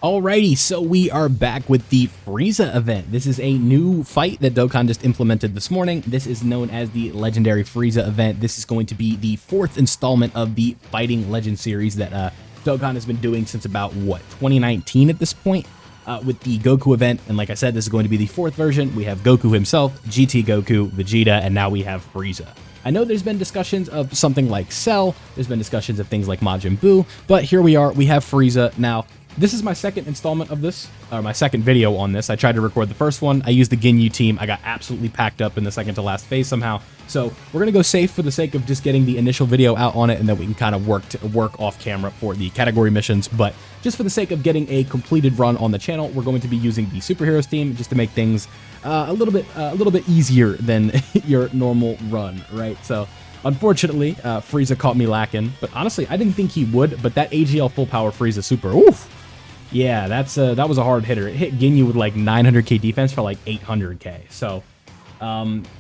Alrighty, so we are back with the Frieza event. This is a new fight that Dokkan just implemented this morning. This is known as the Legendary Frieza event. This is going to be the 4th installment of the Fighting Legend series that Dokkan has been doing since about, 2019 at this point, with the Goku event. And like I said, this is going to be the 4th version. We have Goku himself, GT Goku, Vegeta, and now we have Frieza. I know there's been discussions of something like Cell, there's been discussions of things like Majin Buu, but here we are, we have Frieza. Now, this is my second installment of this, or my second video on this. I tried to record the first one. I used the Ginyu team. I got absolutely packed up in the second to last phase somehow. So we're going to go safe for the sake of just getting the initial video out on it, and then we can kind of work off camera for the category missions. But just for the sake of getting a completed run on the channel, we're going to be using the Superheroes team just to make things a little bit easier than your normal run, right? So unfortunately, Frieza caught me lacking, but honestly, I didn't think he would. But that AGL full power Frieza super, oof. Yeah, that was a hard hitter. It hit Ginyu with like 900k defense for like 800k. So,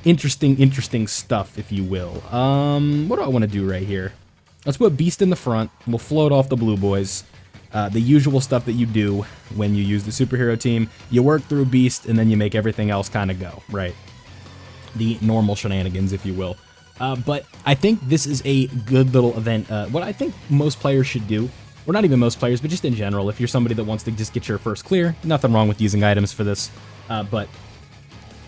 interesting stuff, if you will. What do I want to do right here? Let's put Beast in the front. We'll float off the blue boys. The usual stuff that you do when you use the superhero team. You work through Beast, and then you make everything else kind of go, right? The normal shenanigans, if you will. But I think this is a good little event. What I think most players should do, or not even most players, but just in general, if you're somebody that wants to just get your first clear, nothing wrong with using items for this. But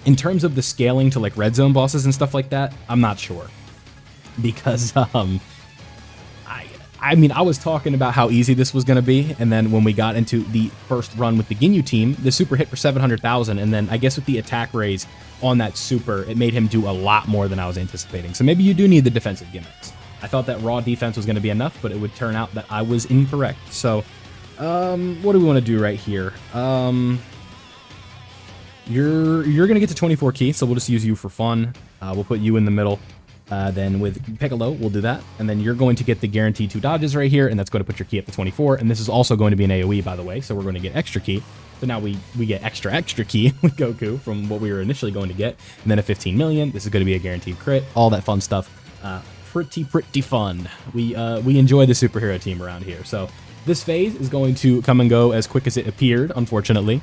in terms of the scaling to like red zone bosses and stuff like that, I'm not sure. Because, I mean, I was talking about how easy this was going to be, and then when we got into the first run with the Ginyu team, the super hit for 700,000, and then I guess with the attack raise on that super, it made him do a lot more than I was anticipating. So maybe you do need the defensive gimmicks. I thought that raw defense was going to be enough, but it would turn out that I was incorrect. So, what do we want to do right here? You're going to get to 24 key, so we'll just use you for fun. We'll put you in the middle. Then with Piccolo, we'll do that. And then you're going to get the guaranteed 2 dodges right here, and that's going to put your key up to 24. And this is also going to be an AoE, by the way, so we're going to get extra key. So now we get extra key with Goku from what we were initially going to get. And then a 15 million. This is going to be a guaranteed crit. All that fun stuff. Pretty fun. We enjoy the superhero team around here. So this phase is going to come and go as quick as it appeared, unfortunately.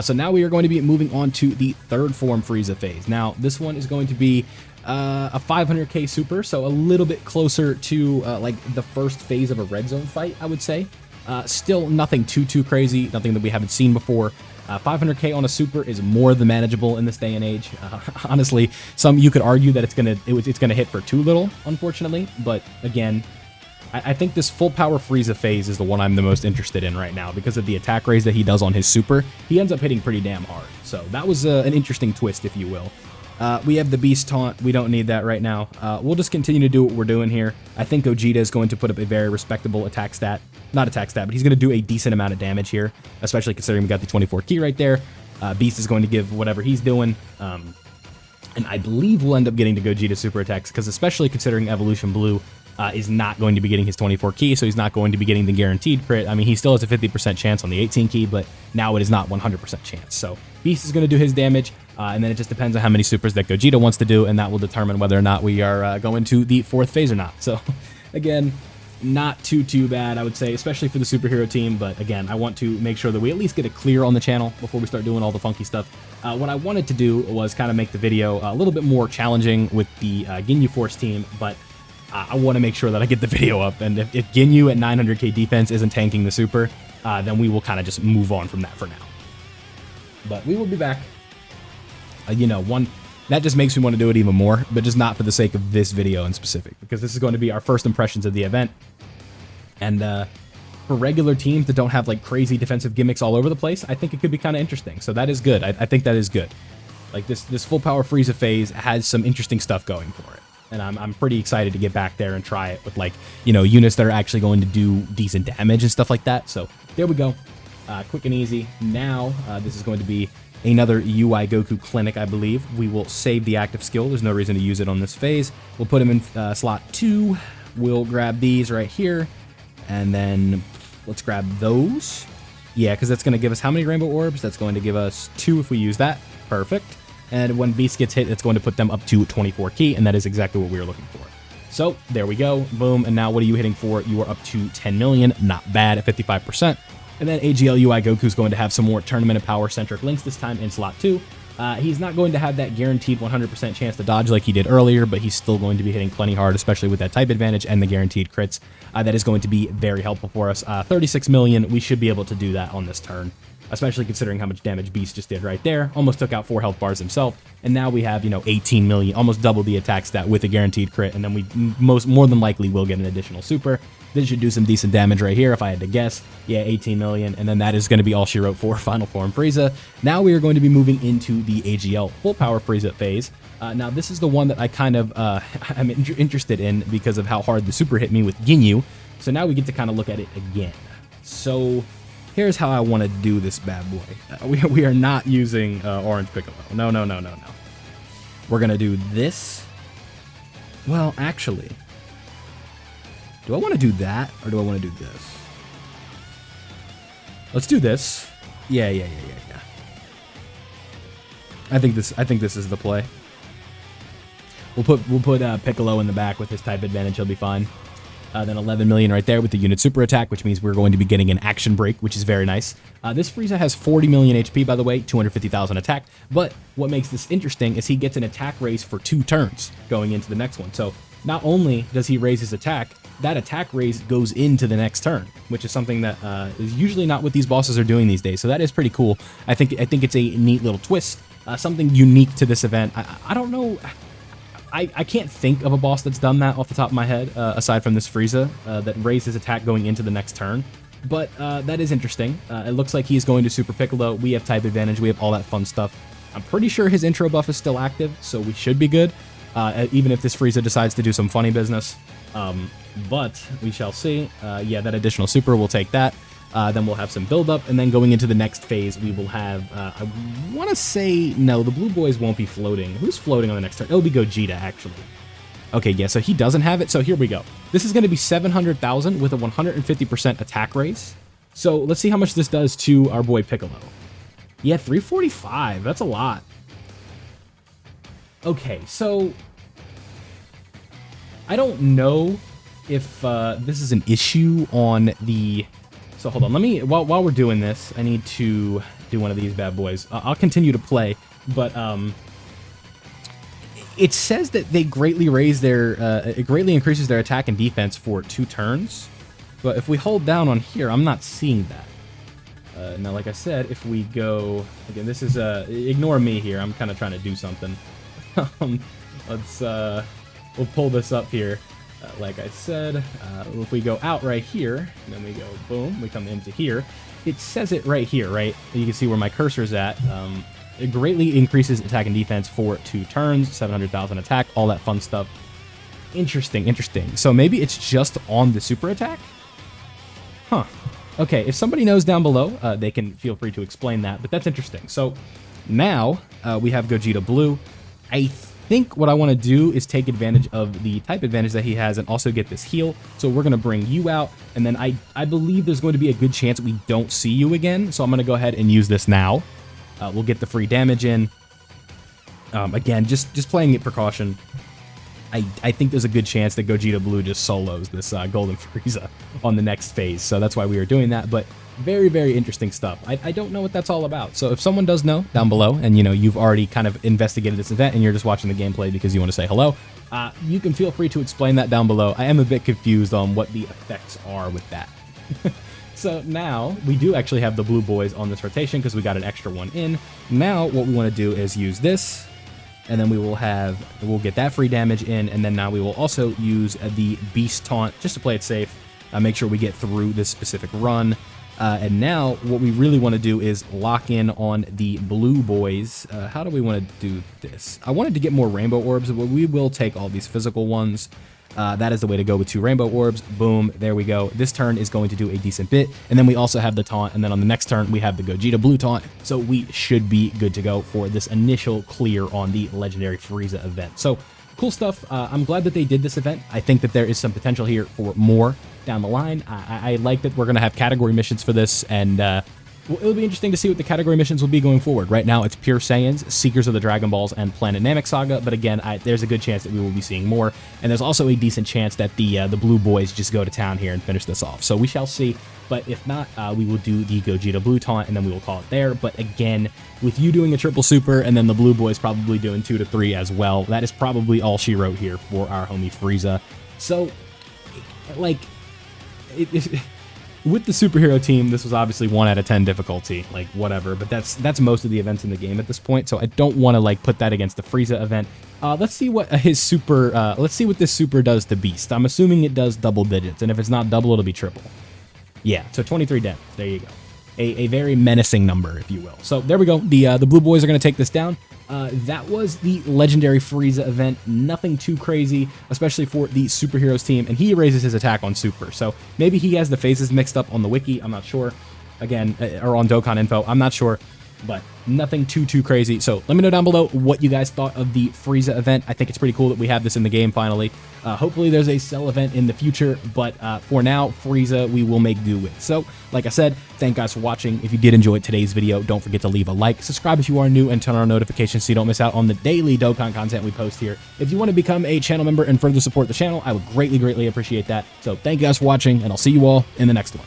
So now we are going to be moving on to the 3rd form Frieza phase. Now this one is going to be a 500k super, so a little bit closer to like the first phase of a red zone fight, I would say. Still nothing too crazy, nothing that we haven't seen before. 500k on a super is more than manageable in this day and age. Honestly, you could argue that it's gonna hit for too little, unfortunately. But again, I think this full power Frieza phase is the one I'm the most interested in right now because of the attack raise that he does on his super. He ends up hitting pretty damn hard. So that was an interesting twist, if you will. We have the Beast Taunt. We don't need that right now. We'll just continue to do what we're doing here. I think Gogeta is going to put up a very respectable attack stat. Not attack stat, but he's going to do a decent amount of damage here, especially considering we got the 24 key right there. Beast is going to give whatever he's doing. And I believe we'll end up getting to Gogeta super attacks, because especially considering Evolution Blue is not going to be getting his 24 key, so he's not going to be getting the guaranteed crit. I mean, he still has a 50% chance on the 18 key, but now it is not 100% chance. So Beast is going to do his damage, and then it just depends on how many supers that Gogeta wants to do, and that will determine whether or not we are going to the 4th phase or not. So again, not too bad, I would say, especially for the superhero team. But again, I want to make sure that we at least get it clear on the channel before we start doing all the funky stuff. What I wanted to do was kind of make the video a little bit more challenging with the Ginyu Force team, but I want to make sure that I get the video up. And if Ginyu at 900k defense isn't tanking the super, then we will kind of just move on from that for now. But we will be back. That just makes me want to do it even more, but just not for the sake of this video in specific, because this is going to be our first impressions of the event. And for regular teams that don't have like crazy defensive gimmicks all over the place, I think it could be kind of interesting. So that is good. I think that is good. Like this full power Frieza phase has some interesting stuff going for it. And I'm pretty excited to get back there and try it with, like, units that are actually going to do decent damage and stuff like that. So there we go. Quick and easy. Now, this is going to be another UI Goku clinic, I believe. We will save the active skill. There's no reason to use it on this phase. We'll put him in slot 2. We'll grab these right here. And then let's grab those. Yeah, because that's going to give us how many rainbow orbs? That's going to give us 2 if we use that. Perfect. And when Beast gets hit, it's going to put them up to 24 key, and that is exactly what we were looking for. So there we go. Boom. And now what are you hitting for? You are up to 10 million. Not bad at 55%. And then AGL UI Goku's going to have some more tournament and power-centric links this time in slot 2. He's not going to have that guaranteed 100% chance to dodge like he did earlier, but he's still going to be hitting plenty hard, especially with that type advantage and the guaranteed crits. That is going to be very helpful for us. 36 million, we should be able to do that on this turn, especially considering how much damage Beast just did right there. Almost took out 4 health bars himself, and now we have, 18 million, almost double the attack stat with a guaranteed crit, and then we more than likely will get an additional super. This should do some decent damage right here if I had to guess. Yeah, 18 million, and then that is going to be all she wrote for Final Form Frieza. Now we are going to be moving into the AGL Full Power Frieza phase. Now this is the one that I kind of I'm interested in because of how hard the super hit me with Ginyu. So now we get to kind of look at it again. So here's how I want to do this bad boy. We are not using Orange Piccolo. No. We're going to do this. Well, actually, do I want to do that, or do I want to do this? Let's do this. Yeah. I think this is the play. We'll put Piccolo in the back with his type advantage. He'll be fine. Then 11 million right there with the unit super attack, which means we're going to be getting an action break, which is very nice. This Frieza has 40 million HP, by the way, 250,000 attack. But what makes this interesting is he gets an attack raise for 2 turns going into the next one. So not only does he raise his attack, that attack raise goes into the next turn, which is something that is usually not what these bosses are doing these days. So that is pretty cool. I think it's a neat little twist, something unique to this event. I don't know. I can't think of a boss that's done that off the top of my head, aside from this Frieza, that raised his attack going into the next turn. But that is interesting. It looks like he's going to Super Piccolo. We have type advantage. We have all that fun stuff. I'm pretty sure his intro buff is still active, so we should be good, even if this Frieza decides to do some funny business. But we shall see. Yeah, that additional super, we'll take that. Then we'll have some build-up, and then going into the next phase, we will have, I want to say, no, the blue boys won't be floating. Who's floating on the next turn? It'll be Gogeta, actually. Okay, yeah, so he doesn't have it, so here we go. This is going to be 700,000 with a 150% attack raise. So let's see how much this does to our boy Piccolo. Yeah, 345, that's a lot. Okay, so I don't know if this is an issue on the... So hold on, let me, while we're doing this, I need to do one of these bad boys. I'll continue to play, but it says that they greatly raise their, it greatly increases their attack and defense for 2 turns. But if we hold down on here, I'm not seeing that. Now, like I said, if we go, again, this is, ignore me here, I'm kind of trying to do something. Let's, we'll pull this up here. Like I said, if we go out right here, and then we go boom, we come into here, it says it right here, right? You can see where my cursor's at. It greatly increases attack and defense for 2 turns, 700,000 attack, all that fun stuff. Interesting. So maybe it's just on the super attack? Huh. Okay, if somebody knows down below, they can feel free to explain that, but that's interesting. So now we have Gogeta Blue. I think what I want to do is take advantage of the type advantage that he has and also get this heal. So we're going to bring you out, and then I believe there's going to be a good chance we don't see you again. So I'm going to go ahead and use this now. We'll get the free damage in. Again, just playing it precaution. I think there's a good chance that Gogeta Blue just solos this Golden Frieza on the next phase. So that's why we are doing that. But very, very interesting stuff. I don't know what that's all about. So if someone does know down below, and you've already kind of investigated this event and you're just watching the gameplay because you want to say hello, you can feel free to explain that down below. I am a bit confused on what the effects are with that. So now we do actually have the blue boys on this rotation because we got an extra one in. Now what we want to do is use this, and then we'll get that free damage in, and then now we will also use the Beast Taunt just to play it safe, make sure we get through this specific run. And now what we really want to do is lock in on the blue boys. How do we want to do this? I wanted to get more rainbow orbs, but we will take all these physical ones. That is the way to go with 2 rainbow orbs. Boom, there we go. This turn is going to do a decent bit. And then we also have the taunt, and then on the next turn we have the Gogeta Blue taunt. So we should be good to go for this initial clear on the Legendary Frieza event. So cool stuff. I'm glad that they did this event. I think that there is some potential here for more down the line. I like that we're going to have category missions for this, and Well, it'll be interesting to see what the category missions will be going forward. Right now, it's Pure Saiyans, Seekers of the Dragon Balls, and Planet Namek Saga, but again, there's a good chance that we will be seeing more, and there's also a decent chance that the Blue Boys just go to town here and finish this off. So we shall see, but if not, we will do the Gogeta Blue Taunt, and then we will call it there. But again, with you doing a triple super, and then the Blue Boys probably doing 2 to 3 as well, that is probably all she wrote here for our homie Frieza. So, like, with the superhero team, this was obviously 1 out of 10 difficulty, like whatever, but that's most of the events in the game at this point, so I don't want to like put that against the Frieza event. Let's see what his super, let's see what this super does to Beast. I'm assuming it does double digits, and if it's not double, it'll be triple. Yeah, so 23 damage, there you go. A very menacing number, if you will. So there we go, the Blue Boys are going to take this down. That was the legendary Frieza event. Nothing too crazy, especially for the superheroes team, and he raises his attack on super, so maybe he has the phases mixed up on the wiki, I'm not sure, again, or on Dokkan info, I'm not sure, but nothing too crazy. So let me know down below what you guys thought of the Frieza event. I think it's pretty cool that we have this in the game finally. Hopefully there's a Cell event in the future, but for now, Frieza we will make do with. So like I said, thank you guys for watching. If you did enjoy today's video, don't forget to leave a like, subscribe if you are new, and turn on notifications so you don't miss out on the daily Dokkan content we post here. If you want to become a channel member and further support the channel, I would greatly appreciate that. So thank you guys for watching, and I'll see you all in the next one.